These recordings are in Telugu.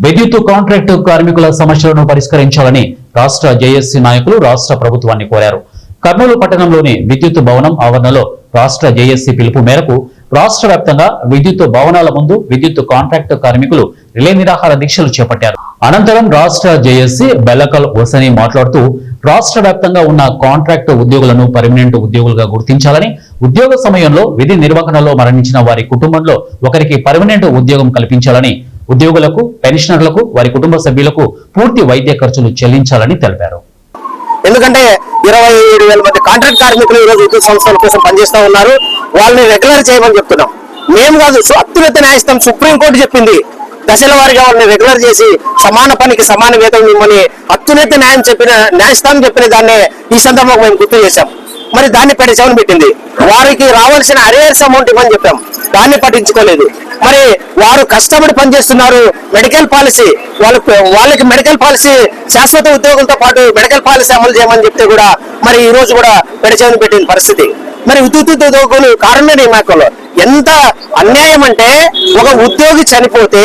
విద్యుత్ కాంట్రాక్టు కార్మికుల సమస్యలను పరిష్కరించాలని రాష్ట్ర జేఏసీ నాయకులు రాష్ట్ర ప్రభుత్వాన్ని కోరారు. కర్నూలు పట్టణంలోని విద్యుత్ భవనం ఆవరణలో రాష్ట్ర జేఏసీ పిలుపు మేరకు రాష్ట్ర వ్యాప్తంగా విద్యుత్ భవనాల ముందు విద్యుత్ కాంట్రాక్టు కార్మికులు రిలే నిరాహార దీక్షలు చేపట్టారు. అనంతరం రాష్ట్ర జేఏసీ బెల్లకల్ హుసేని మాట్లాడుతూ రాష్ట్ర వ్యాప్తంగా ఉన్న కాంట్రాక్టు ఉద్యోగులను పర్మనెంట్ ఉద్యోగులుగా గుర్తించాలని, ఉద్యోగ సమయంలో విధి నిర్వహణలో మరణించిన వారి కుటుంబంలో ఒకరికి పర్మనెంట్ ఉద్యోగం కల్పించాలని, ఉద్యోగులకు, పెన్షనర్లకు, వారి కుటుంబ సభ్యులకు పూర్తి వైద్య ఖర్చులు చెల్లించాలని తెలిపారు. ఎందుకంటే 27,000 మంది కాంట్రాక్ట్ కార్మికులు ఈ రోజు విద్యుత్ సంస్థల కోసం పనిచేస్తూ ఉన్నారు. వాళ్ళని రెగ్యులర్ చేయమని చెప్తున్నాం. మేము కాదు, అత్యున్నత న్యాయస్థానం సుప్రీంకోర్టు చెప్పింది. దశల వారీగా వాళ్ళని రెగ్యులర్ చేసి సమాన పనికి సమాన వేతనం ఇవ్వమని అత్యున్నత న్యాయస్థానం చెప్పిన దాన్ని ఈ సందర్భంగా మేము గుర్తు చేశాం. మరి దాన్ని పెడిచామని పెట్టింది. వారికి రావాల్సిన అరియర్స్ అమౌంట్ ఇవ్వని చెప్పాం, దాన్ని పట్టించుకోలేదు. మరి వారు కష్టపడి పనిచేస్తున్నారు. మెడికల్ పాలసీ వాళ్ళకి మెడికల్ పాలసీ శాశ్వత ఉద్యోగులతో పాటు మెడికల్ పాలసీ అమలు చేయమని చెప్తే కూడా మరి ఈ రోజు కూడా పెడిచామని పెట్టిన పరిస్థితి. మరి విద్యుత్ ఉద్యోగులు కారణ నియామకంలో ఎంత అన్యాయం అంటే, ఒక ఉద్యోగి చనిపోతే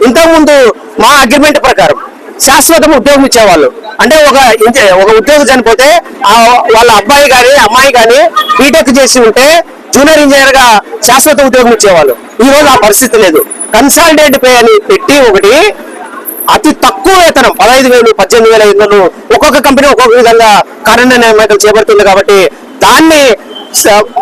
ఇంతకుముందు మా అగ్రిమెంట్ ప్రకారం శాశ్వతం ఉద్యోగం ఇచ్చేవాళ్ళు. అంటే ఒక ఉద్యోగి చనిపోతే వాళ్ళ అబ్బాయి కానీ అమ్మాయి కానీ బీటెక్ చేసి ఉంటే జూనియర్ ఇంజనీర్ గా శాశ్వత ఉద్యోగం ఇచ్చేవాళ్ళు. ఈ రోజు ఆ పరిస్థితి లేదు. కన్సాలిడేట్ పే అని పెట్టి ఒకటి అతి తక్కువ వేతనం 15,000, 18,500 ఒక్కొక్క కంపెనీ ఒక్కొక్క విధంగా కారణ నియామకాలు చేపడుతుంది. కాబట్టి దాన్ని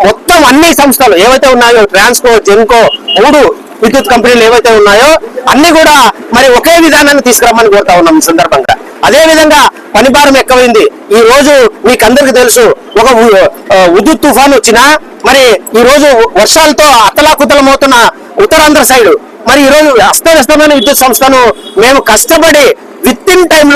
మొత్తం అన్ని సంస్థలు ఏవైతే ఉన్నాయో, ట్రాన్స్కో, జెన్కో, 3 విద్యుత్ కంపెనీలు ఏవైతే ఉన్నాయో అన్ని కూడా మరి ఒకే విధానాన్ని తీసుకురమ్మని కోరుతా ఉన్నాం ఈ సందర్భంగా. అదే విధంగా పని భారం ఎక్కువైంది. ఈ రోజు మీకు అందరికి తెలుసు, ఒక విద్యుత్ తుఫాన్ వచ్చినా మరి ఈ రోజు వర్షాలతో అతలాకుతలమవుతున్న ఉత్తరాంధ్ర సైడ్ మరి ఈ రోజు అస్తవ్యస్తమైన విద్యుత్ సంస్థను మేము కష్టపడి విత్ ఇన్ టైంలో